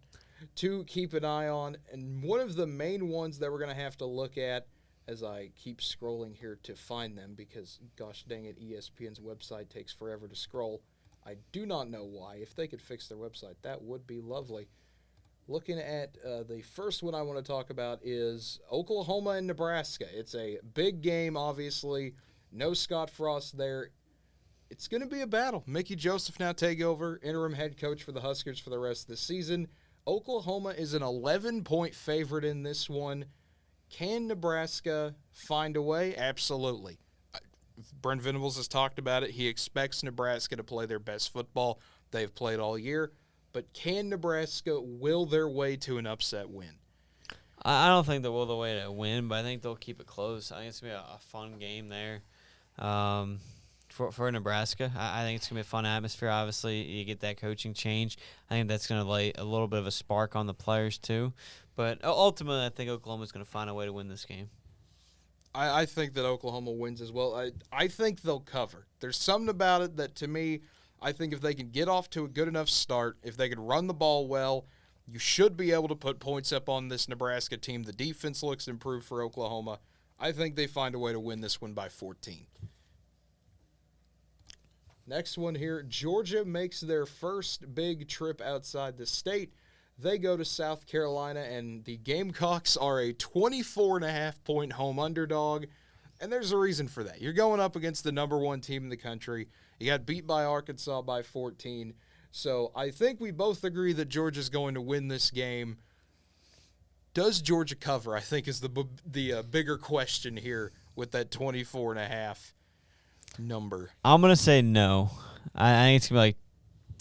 to keep an eye on. And one of the main ones that we're going to have to look at as I keep scrolling here to find them because, gosh dang it, ESPN's website takes forever to scroll. I do not know why. If they could fix their website, that would be lovely. Looking at the first one I want to talk about is Oklahoma and Nebraska. It's a big game, obviously. No Scott Frost there. It's going to be a battle. Mickey Joseph now take over, interim head coach for the Huskers for the rest of the season. Oklahoma is an 11-point favorite in this one. Can Nebraska find a way? Absolutely. Brent Venables has talked about it. He expects Nebraska to play their best football they've played all year. But can Nebraska will their way to an upset win? I don't think they'll will the way to win, but I think they'll keep it close. I think it's going to be a fun game there. For Nebraska, I think it's going to be a fun atmosphere. Obviously, you get that coaching change. I think that's going to light a little bit of a spark on the players too. But ultimately, I think Oklahoma's going to find a way to win this game. I think that Oklahoma wins as well. I think they'll cover. There's something about it that, to me, I think if they can get off to a good enough start, if they can run the ball well, you should be able to put points up on this Nebraska team. The defense looks improved for Oklahoma. I think they find a way to win this one by 14. Next one here, Georgia makes their first big trip outside the state. They go to South Carolina, and the Gamecocks are a 24.5-point home underdog, and there's a reason for that. You're going up against the number one team in the country. You got beat by Arkansas by 14, so I think we both agree that Georgia's going to win this game. Does Georgia cover, I think, is the bigger question here with that 24.5 number. I'm going to say no. I think it's going to be like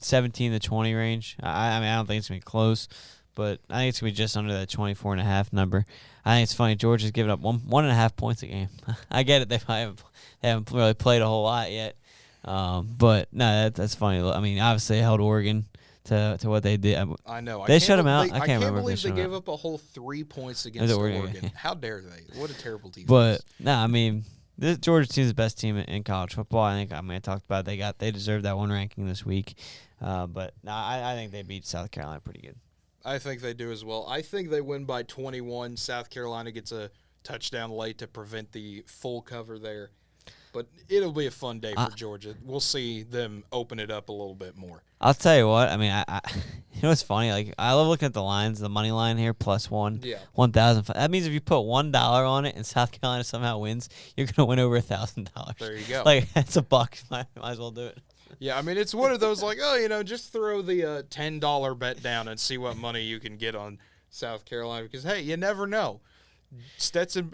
17 to 20 range. I mean, I don't think it's going to be close, but I think it's going to be just under that 24.5 number. I think it's funny. Georgia's giving up 1.5 points a game. I get it. They haven't really played a whole lot yet. But, no, that's funny. I mean, obviously, they held Oregon to what they did. I know. They shut them out. I can't remember believe they gave up a whole 3 points against Oregon. How dare they? What a terrible defense. But, no, I mean, this Georgia team is the best team in college football. I talked about it. They deserved that one ranking this week. But no, I think they beat South Carolina pretty good. I think they do as well. I think they win by 21. South Carolina gets a touchdown late to prevent the full cover there. But it'll be a fun day for Georgia. We'll see them open it up a little bit more. I'll tell you what. I mean, I you know what's funny? Like, I love looking at the lines, the money line here, +1. Yeah. 1,000. That means if you put $1 on it and South Carolina somehow wins, you're gonna win over $1,000. There you go. Like, that's $1. Might as well do it. Yeah, I mean, it's one of those like, just throw the $10 bet down and see what money you can get on South Carolina because, hey, you never know. Stetson,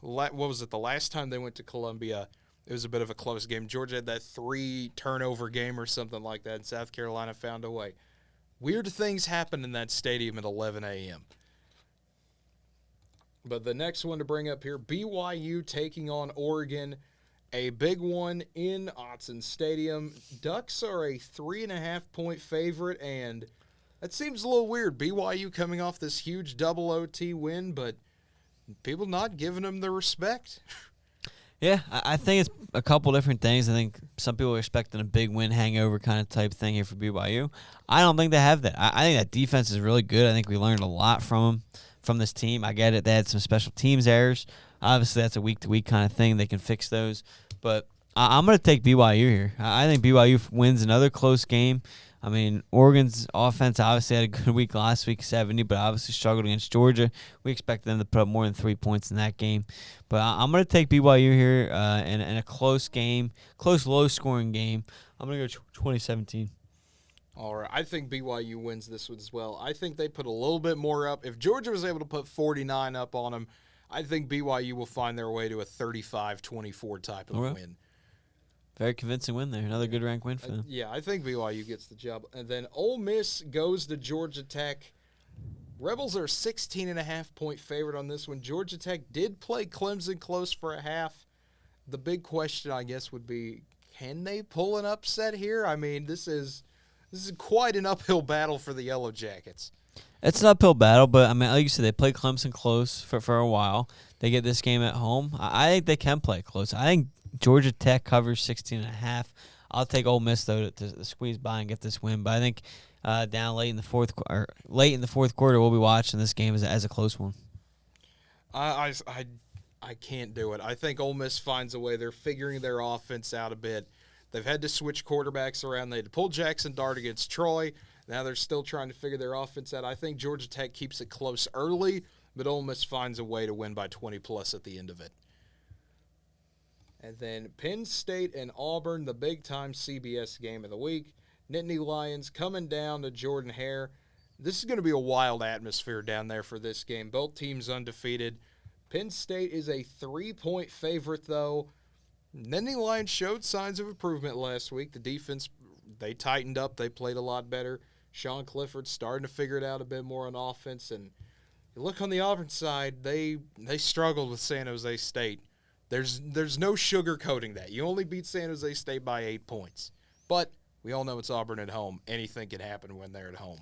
what was it, the last time they went to Columbia, it was a bit of a close game. Georgia had that 3-turnover game or something like that, and South Carolina found a way. Weird things happen in that stadium at 11 a.m. But the next one to bring up here, BYU taking on Oregon. A big one in Autzen Stadium. Ducks are a 3.5-point favorite, and that seems a little weird. BYU coming off this huge double OT win, but people not giving them the respect. Yeah, I think it's a couple different things. I think some people are expecting a big win hangover kind of type thing here for BYU. I don't think they have that. I think that defense is really good. I think we learned a lot from this team. I get it. They had some special teams errors. Obviously, that's a week-to-week kind of thing. They can fix those. But I'm going to take BYU here. I think BYU wins another close game. I mean, Oregon's offense obviously had a good week last week, 70, but obviously struggled against Georgia. We expect them to put up more than 3 points in that game. But I'm going to take BYU here in a close game, close, low-scoring game. I'm going to go 2017. All right, I think BYU wins this one as well. I think they put a little bit more up. If Georgia was able to put 49 up on them, I think BYU will find their way to a 35-24 type of win. Very convincing win there. Another good rank win for them. Yeah, I think BYU gets the job. And then Ole Miss goes to Georgia Tech. Rebels are a 16.5-point favorite on this one. Georgia Tech did play Clemson close for a half. The big question, I guess, would be, can they pull an upset here? I mean, this is quite an uphill battle for the Yellow Jackets. It's an uphill battle, but, I mean, like you said, they played Clemson close for a while. They get this game at home. I think they can play close. I think Georgia Tech covers 16.5. I'll take Ole Miss, though, to squeeze by and get this win. But I think down late in the fourth quarter, we'll be watching this game as a close one. I can't do it. I think Ole Miss finds a way. They're figuring their offense out a bit. They've had to switch quarterbacks around. They had to pull Jackson Dart against Troy. Now they're still trying to figure their offense out. I think Georgia Tech keeps it close early, but Ole Miss finds a way to win by 20+ at the end of it. And then Penn State and Auburn, the big-time CBS game of the week. Nittany Lions coming down to Jordan-Hare. This is going to be a wild atmosphere down there for this game. Both teams undefeated. Penn State is a 3-point favorite, though. Nittany Lions showed signs of improvement last week. The defense, they tightened up. They played a lot better. Sean Clifford's starting to figure it out a bit more on offense. And you look on the Auburn side, they struggled with San Jose State. There's no sugarcoating that. You only beat San Jose State by 8 points. But we all know it's Auburn at home. Anything can happen when they're at home.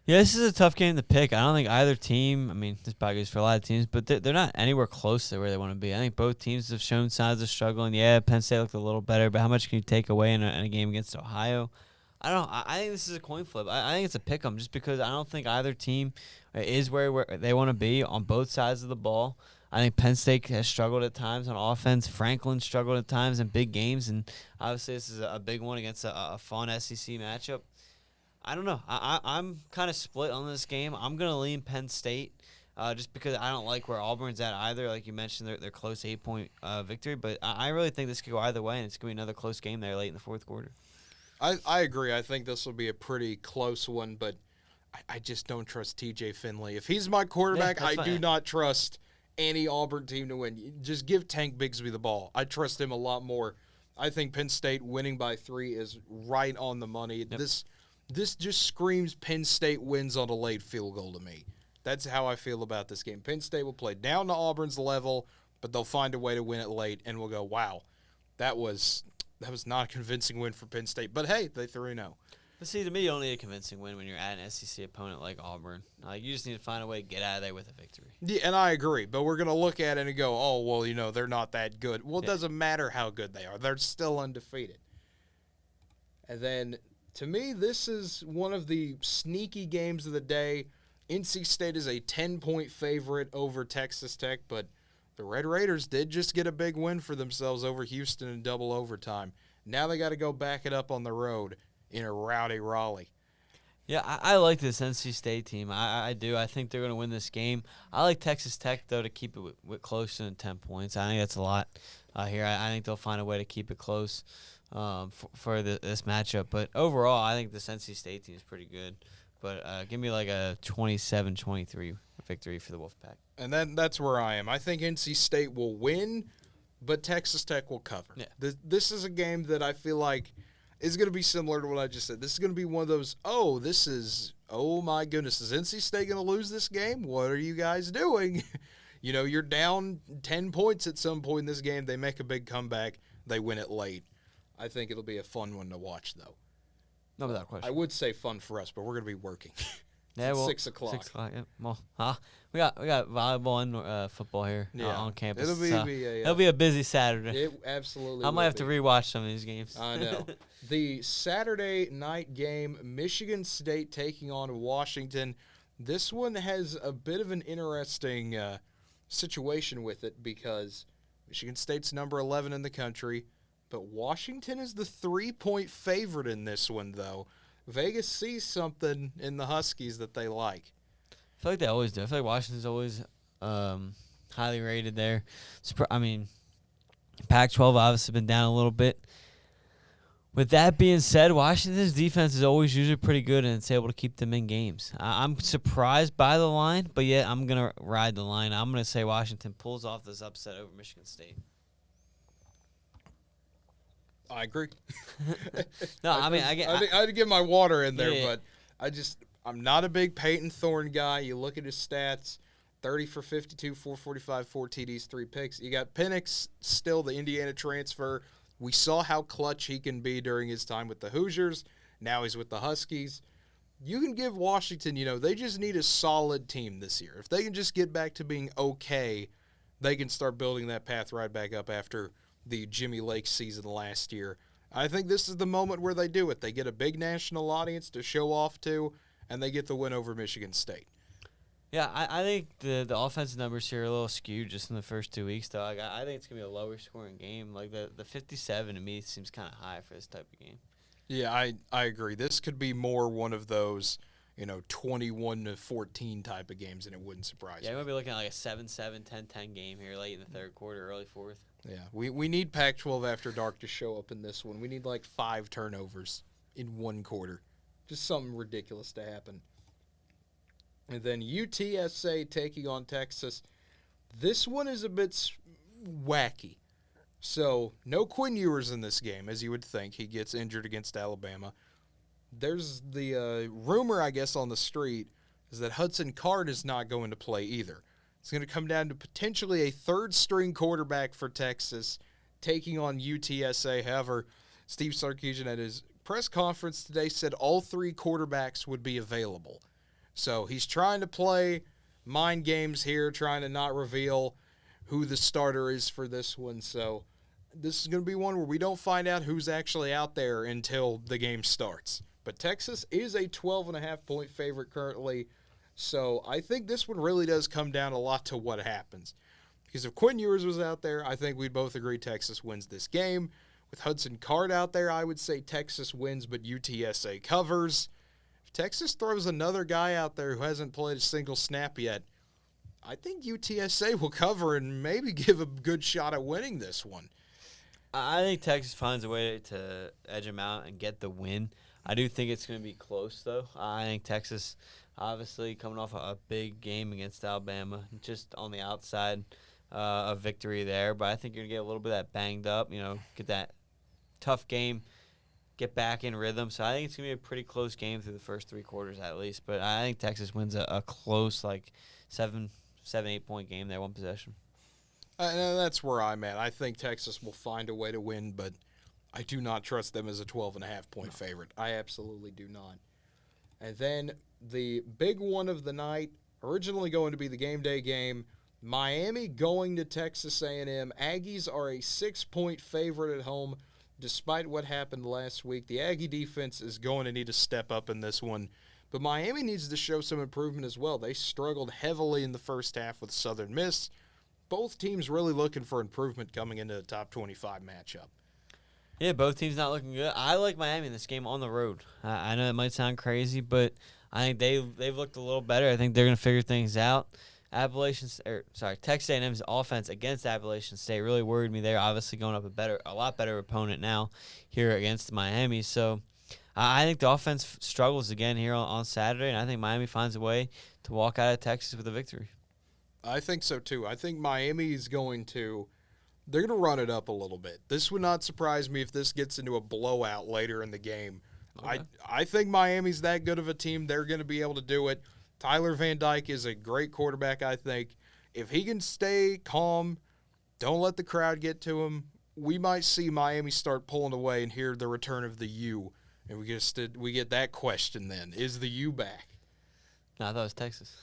Yeah, this is a tough game to pick. I don't think either team, I mean, this probably goes for a lot of teams, but they're not anywhere close to where they want to be. I think both teams have shown signs of struggling. Yeah, Penn State looked a little better, but how much can you take away in a game against Ohio? I don't know. I think this is a coin flip. I think it's a pick 'em just because I don't think either team is where they want to be on both sides of the ball. I think Penn State has struggled at times on offense. Franklin struggled at times in big games, and obviously this is a big one against a fun SEC matchup. I don't know. I'm kind of split on this game. I'm going to lean Penn State just because I don't like where Auburn's at either. Like you mentioned, they're close 8-point victory, but I really think this could go either way, and it's going to be another close game there late in the fourth quarter. I agree. I think this will be a pretty close one, but I just don't trust TJ Finley. If he's my quarterback, I do not trust any Auburn team to win. Just give Tank Bigsby the ball. I trust him a lot more. I think Penn State winning by 3 is right on the money. Yep. This just screams Penn State wins on a late field goal to me. That's how I feel about this game. Penn State will play down to Auburn's level, but they'll find a way to win it late, and we'll go, wow, that was not a convincing win for Penn State. But, hey, they 3-0. But see, to me, you don't need a convincing win when you're at an SEC opponent like Auburn. You just need to find a way to get out of there with a victory. Yeah, and I agree. But we're going to look at it and go, oh, well, they're not that good. Well, it doesn't matter how good they are. They're still undefeated. And then, to me, this is one of the sneaky games of the day. NC State is a 10-point favorite over Texas Tech, but the Red Raiders did just get a big win for themselves over Houston in double overtime. Now they got to go back it up on the road in a rowdy Raleigh. Yeah, I like this NC State team. I do. I think they're going to win this game. I like Texas Tech, though, to keep it with closer than 10 points. I think that's a lot here. I think they'll find a way to keep it close for this matchup. But overall, I think this NC State team is pretty good. But give me like a 27-23 victory for the Wolfpack. And that's where I am. I think NC State will win, but Texas Tech will cover. Yeah. This is a game that I feel like is going to be similar to what I just said. This is going to be one of those, oh my goodness, is NC State going to lose this game? What are you guys doing? You're down 10 points at some point in this game. They make a big comeback. They win it late. I think it'll be a fun one to watch, though. No, without question. I would say fun for us, but we're going to be working. Yeah, well, 6 o'clock. 6 o'clock. Yeah. Well, we got volleyball and football here on campus. It'll be a busy Saturday. It absolutely. I might have to rewatch some of these games. I know. The Saturday night game, Michigan State taking on Washington. This one has a bit of an interesting situation with it because Michigan State's number 11 in the country, but Washington is the 3-point favorite in this one, though. Vegas sees something in the Huskies that they like. I feel like they always do. I feel like Washington's always highly rated there. Pac-12 obviously been down a little bit. With that being said, Washington's defense is always usually pretty good, and it's able to keep them in games. I'm surprised by the line, but yet I'm going to ride the line. I'm going to say Washington pulls off this upset over Michigan State. I agree. No, I'd get my water in there, but I'm not a big Peyton Thorne guy. You look at his stats, 30 for 52, 445, 4 TDs, 3 picks. You got Penix, still the Indiana transfer. We saw how clutch he can be during his time with the Hoosiers. Now he's with the Huskies. You can give Washington, they just need a solid team this year. If they can just get back to being okay, they can start building that path right back up after the Jimmy Lake season last year. I think this is the moment where they do it. They get a big national audience to show off to, and they get the win over Michigan State. Yeah, I think the offensive numbers here are a little skewed just in the first 2 weeks, though. I think it's going to be a lower scoring game. Like the 57 to me seems kind of high for this type of game. Yeah, I agree. This could be more one of those, 21-14 type of games, and it wouldn't surprise me. Yeah, we might be looking at like a 7-7, 10-10 game here late in the third quarter, early fourth. Yeah, we need Pac-12 After Dark to show up in this one. We need like 5 turnovers in one quarter. Just something ridiculous to happen. And then UTSA taking on Texas. This one is a bit wacky. So, no Quinn Ewers in this game, as you would think. He gets injured against Alabama. There's the rumor, I guess, on the street is that Hudson Card is not going to play either. It's going to come down to potentially a third-string quarterback for Texas taking on UTSA. However, Steve Sarkisian at his press conference today said all 3 quarterbacks would be available. So he's trying to play mind games here, trying to not reveal who the starter is for this one. So this is going to be one where we don't find out who's actually out there until the game starts. But Texas is a 12.5-point favorite currently. So I think this one really does come down a lot to what happens. Because if Quinn Ewers was out there, I think we'd both agree Texas wins this game. With Hudson Card out there, I would say Texas wins, but UTSA covers. If Texas throws another guy out there who hasn't played a single snap yet, I think UTSA will cover and maybe give a good shot at winning this one. I think Texas finds a way to edge them out and get the win. I do think it's going to be close, though. I think Texas, obviously, coming off a big game against Alabama, just on the outside of victory there. But I think you're going to get a little bit of that banged up, get that tough game, get back in rhythm. So I think it's going to be a pretty close game through the first 3 quarters at least. But I think Texas wins a close, 7-8 point game there, one possession. That's where I'm at. I think Texas will find a way to win, but I do not trust them as a 12.5-point favorite. I absolutely do not. And then the big one of the night, originally going to be the game day game, Miami going to Texas A&M. Aggies are a 6-point favorite at home, despite what happened last week. The Aggie defense is going to need to step up in this one, but Miami needs to show some improvement as well. They struggled heavily in the first half with Southern Miss. Both teams really looking for improvement coming into the top 25 matchup. Yeah, both teams not looking good. I like Miami in this game on the road. I know it might sound crazy, but I think they've looked a little better. I think they're going to figure things out. Texas A&M's offense against Appalachian State really worried me. They're obviously going up a lot better opponent now here against Miami. So I think the offense struggles again here on Saturday, and I think Miami finds a way to walk out of Texas with a victory. I think so, too. I think Miami is they're going to run it up a little bit. This would not surprise me if this gets into a blowout later in the game. Okay. I think Miami's that good of a team. They're going to be able to do it. Tyler Van Dyke is a great quarterback, I think. If he can stay calm, don't let the crowd get to him, we might see Miami start pulling away and hear the return of the U. And we get that question then. Is the U back? No, I thought it was Texas.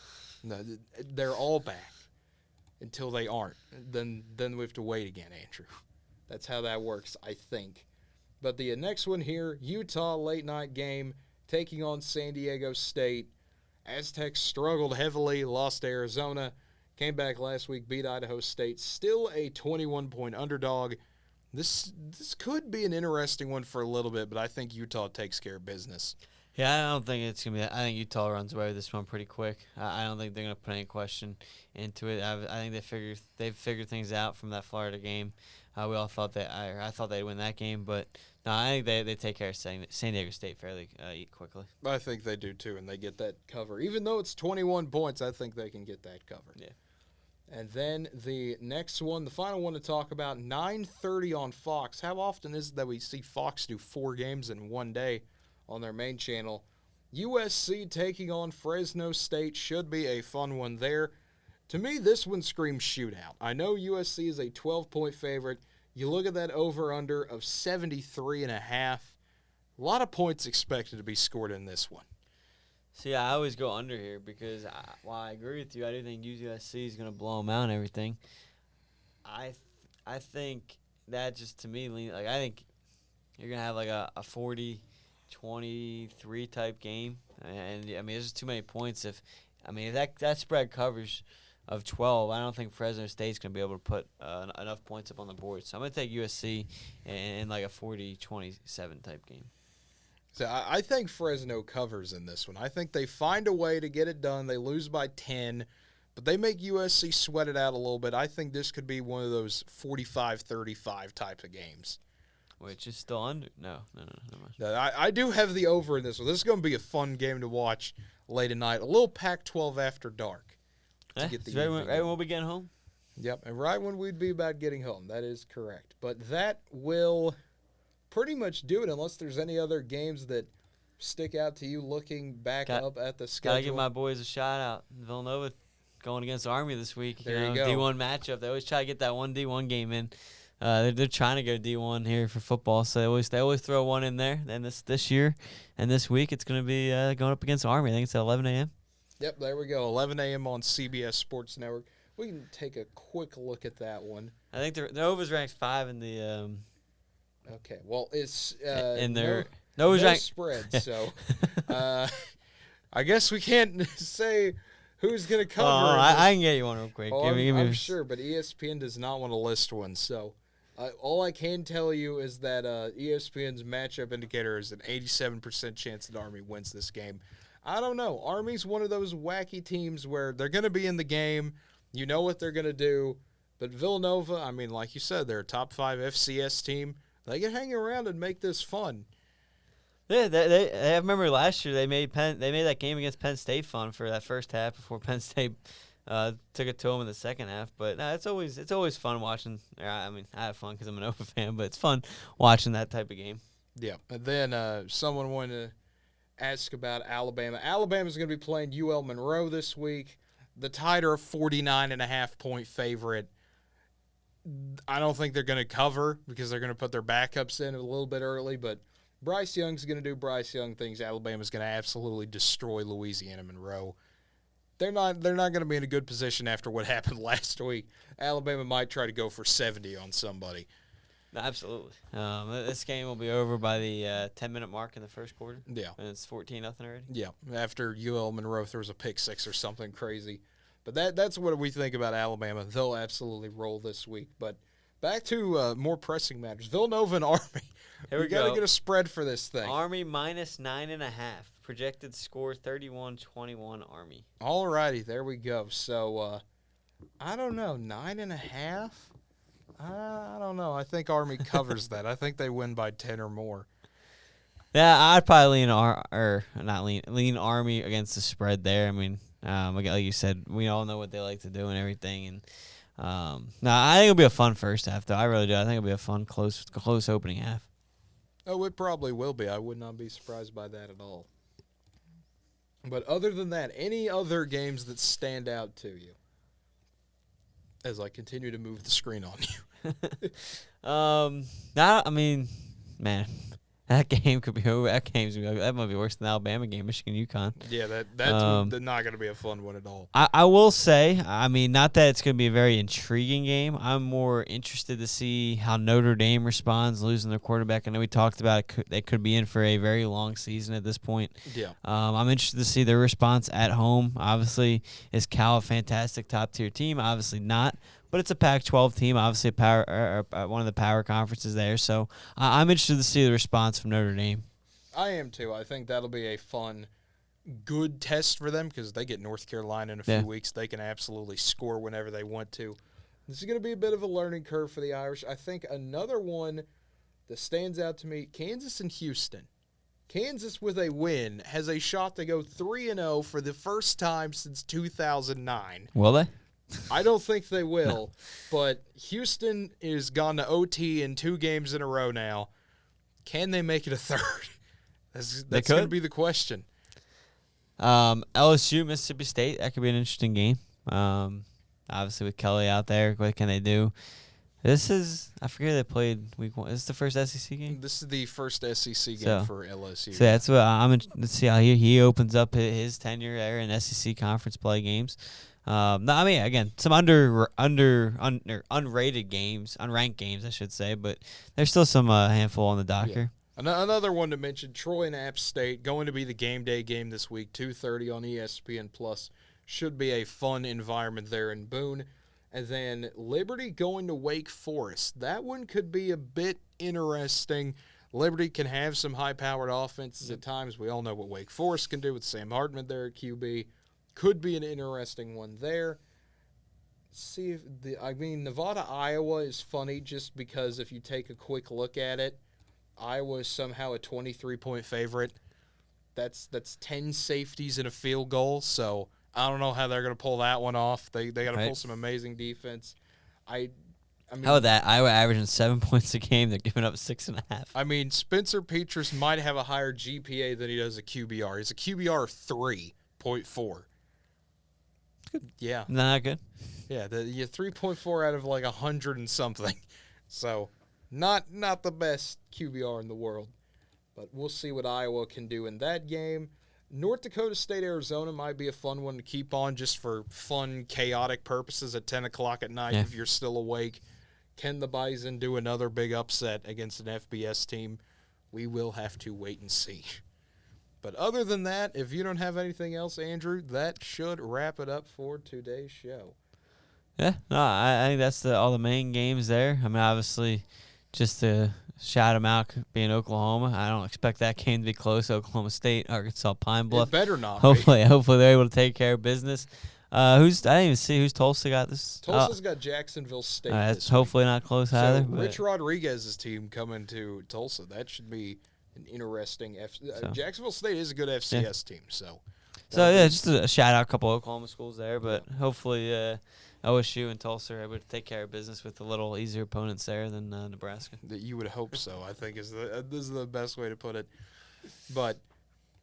No, they're all back until they aren't. Then we have to wait again, Andrew. That's how that works, I think. But the next one here, Utah late-night game taking on San Diego State. Aztecs struggled heavily, lost to Arizona, came back last week, beat Idaho State. Still a 21-point underdog. This could be an interesting one for a little bit, but I think Utah takes care of business. Yeah, I don't think it's going to be – I think Utah runs away with this one pretty quick. I don't think they're going to put any question into it. I think they've figured things out from that Florida game. We all thought I thought they'd win that game, but no, I think they take care of San Diego State fairly quickly. I think they do too, and they get that cover. Even though it's 21 points, I think they can get that covered. Yeah. And then the next one, the final one to talk about, 9:30 on Fox. How often is it that we see Fox do 4 games in one day on their main channel? USC taking on Fresno State should be a fun one there. To me, this one screams shootout. I know USC is a 12-point favorite. You look at that over-under of 73.5. A lot of points expected to be scored in this one. See, I always go under here because while I agree with you, I do think USC is going to blow them out and everything. I think that just to me, I think you're going to have a 40-23 type game. And, there's just too many points. If that spread covers of 12, I don't think Fresno State's going to be able to put enough points up on the board. So I'm going to take USC in a 40-27 type game. So I think Fresno covers in this one. I think they find a way to get it done. They lose by 10, but they make USC sweat it out a little bit. I think this could be one of those 45-35 types of games. Which is still under? No. I do have the over in this one. This is going to be a fun game to watch late at night. A little Pac-12 after dark. Right when we get home? Yep, and right when we'd be about getting home. That is correct. But that will pretty much do it unless there's any other games that stick out to you looking back up at the schedule. Gotta give my boys a shout out. Villanova going against Army this week. There you go. D1 matchup. They always try to get that one D1 game in. They're trying to go D1 here for football, so they always throw one in there. And this year and this week, it's going to be going up against Army. I think it's at 11 a.m. Yep, there we go. 11 a.m. on CBS Sports Network. We can take a quick look at that one. I think the Nova's ranked 5 in the Okay, well, it's and they're no ranked spread, so I guess we can't say who's going to cover. I can get you one real quick. Oh, give me I'm sure, but ESPN does not want to list one, so all I can tell you is that ESPN's matchup indicator is an 87% chance that Army wins this game. I don't know. Army's one of those wacky teams where they're going to be in the game. You know what they're going to do. But Villanova, I mean, like you said, they're a top 5 FCS team. They can hang around and make this fun. Yeah, I remember last year they made that game against Penn State fun for that first half before Penn State took it to them in the second half. But no, it's always fun watching. I mean, I have fun because I'm an Nova fan, but it's fun watching that type of game. Yeah, and then someone wanted to ask about Alabama. Alabama's going to be playing UL Monroe this week. The Tide are a 49.5-point favorite. I don't think they're going to cover because they're going to put their backups in a little bit early, but Bryce Young's going to do Bryce Young things. Alabama's going to absolutely destroy Louisiana Monroe. They're not going to be in a good position after what happened last week. Alabama might try to go for 70 on somebody. Absolutely. This game will be over by the 10-minute mark in the first quarter. Yeah. And it's 14-0 already. Yeah, after UL Monroe throws a pick six or something crazy. But that's what we think about Alabama. They'll absolutely roll this week. But back to more pressing matters. Villanova and Army. Here we got to go. get a spread for this thing. Army minus 9.5. Projected score 31-21 Army. All righty, there we go. So, I don't know, 9.5? I don't know. I think Army covers that. I think they win by 10 or more. Yeah, I'd probably lean Army against the spread there. I mean, like you said, we all know what they like to do and everything. And I think it'll be a fun first half, though. I really do. I think it'll be a fun, close opening half. Oh, it probably will be. I would not be surprised by that at all. But other than that, any other games that stand out to you? As I continue to move the screen on you. I mean, man, that game could be over. That might be worse than the Alabama game, Michigan UConn. Yeah, that's not going to be a fun one at all. I will say, I mean, not that it's going to be a very intriguing game. I'm more interested to see how Notre Dame responds losing their quarterback. I know we talked about it. They could be in for a very long season at this point. Yeah. I'm interested to see their response at home. Obviously, is Cal a fantastic top-tier team? Obviously not. But it's a Pac-12 team, obviously one of the power conferences there. So I'm interested to see the response from Notre Dame. I am too. I think that'll be a fun, good test for them because they get North Carolina in a few weeks. They can absolutely score whenever they want to. This is going to be a bit of a learning curve for the Irish. I think another one that stands out to me, Kansas and Houston. Kansas with a win has a shot to go 3-0 for the first time since 2009. Will they? I don't think they will, but Houston is gone to OT in 2 games in a row now. Can they make it a third? That's going to be the question. LSU, Mississippi State, that could be an interesting game. Obviously, with Kelly out there, what can they do? I forget they played week 1. Is this the first SEC game? This is the first SEC game for LSU. So that's what let's see how he opens up his tenure there in SEC conference play games. No, I mean, again, some unrated games, unranked games, I should say, but there's still some handful on the docker. Yeah. Another one to mention, Troy and App State, going to be the game day game this week, 2:30 on ESPN+. Should be a fun environment there in Boone. And then Liberty going to Wake Forest. That one could be a bit interesting. Liberty can have some high-powered offenses at times. We all know what Wake Forest can do with Sam Hartman there at QB. Could be an interesting one there. See if Nevada, Iowa is funny just because if you take a quick look at it, Iowa is somehow a 23-point favorite. That's 10 safeties and a field goal, so I don't know how they're going to pull that one off. They got to pull some amazing defense. I mean, how about that? Iowa averaging 7 points a game. They're giving up 6.5. I mean, Spencer Petras might have a higher GPA than he does a QBR. He's a QBR of 3.4. Good. Yeah. Not good. Yeah, you 3.4 out of like 100 and something. So, not the best QBR in the world. But we'll see what Iowa can do in that game. North Dakota State, Arizona might be a fun one to keep on just for fun, chaotic purposes at 10 o'clock at night if you're still awake. Can the Bison do another big upset against an FBS team? We will have to wait and see. But other than that, if you don't have anything else, Andrew, that should wrap it up for today's show. Yeah, no, I think that's all the main games there. I mean, obviously, just to shout them out, being Oklahoma, I don't expect that game to be close. Oklahoma State, Arkansas, Pine Bluff. It better not hopefully they're able to take care of business. I didn't even see who's Tulsa got this. Tulsa's got Jacksonville State. That's hopefully not close either. Rich Rodriguez's team coming to Tulsa. That should be an interesting. Jacksonville State is a good FCS team. So just a shout out, a couple Oklahoma schools there, but hopefully OSU and Tulsa are able to take care of business with a little easier opponents there than Nebraska. That you would hope so. I think this is the best way to put it. But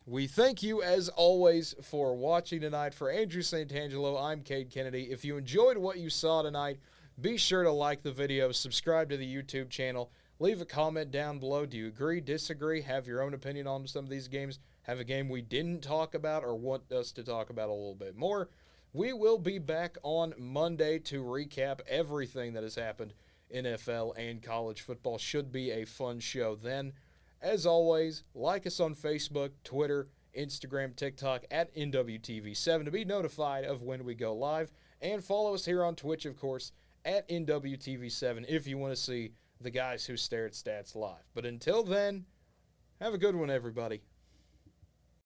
we thank you, as always, for watching tonight. For Andrew Santangelo, I'm Cade Kennedy. If you enjoyed what you saw tonight, be sure to like the video, subscribe to the YouTube channel, leave a comment down below. Do you agree, disagree, have your own opinion on some of these games, have a game we didn't talk about or want us to talk about a little bit more? We will be back on Monday to recap everything that has happened in NFL and college football. Should be a fun show then. As always, like us on Facebook, Twitter, Instagram, TikTok at NWTV7 to be notified of when we go live. And follow us here on Twitch, of course, at NWTV7 if you want to see the guys who stare at stats live. But until then, have a good one, everybody.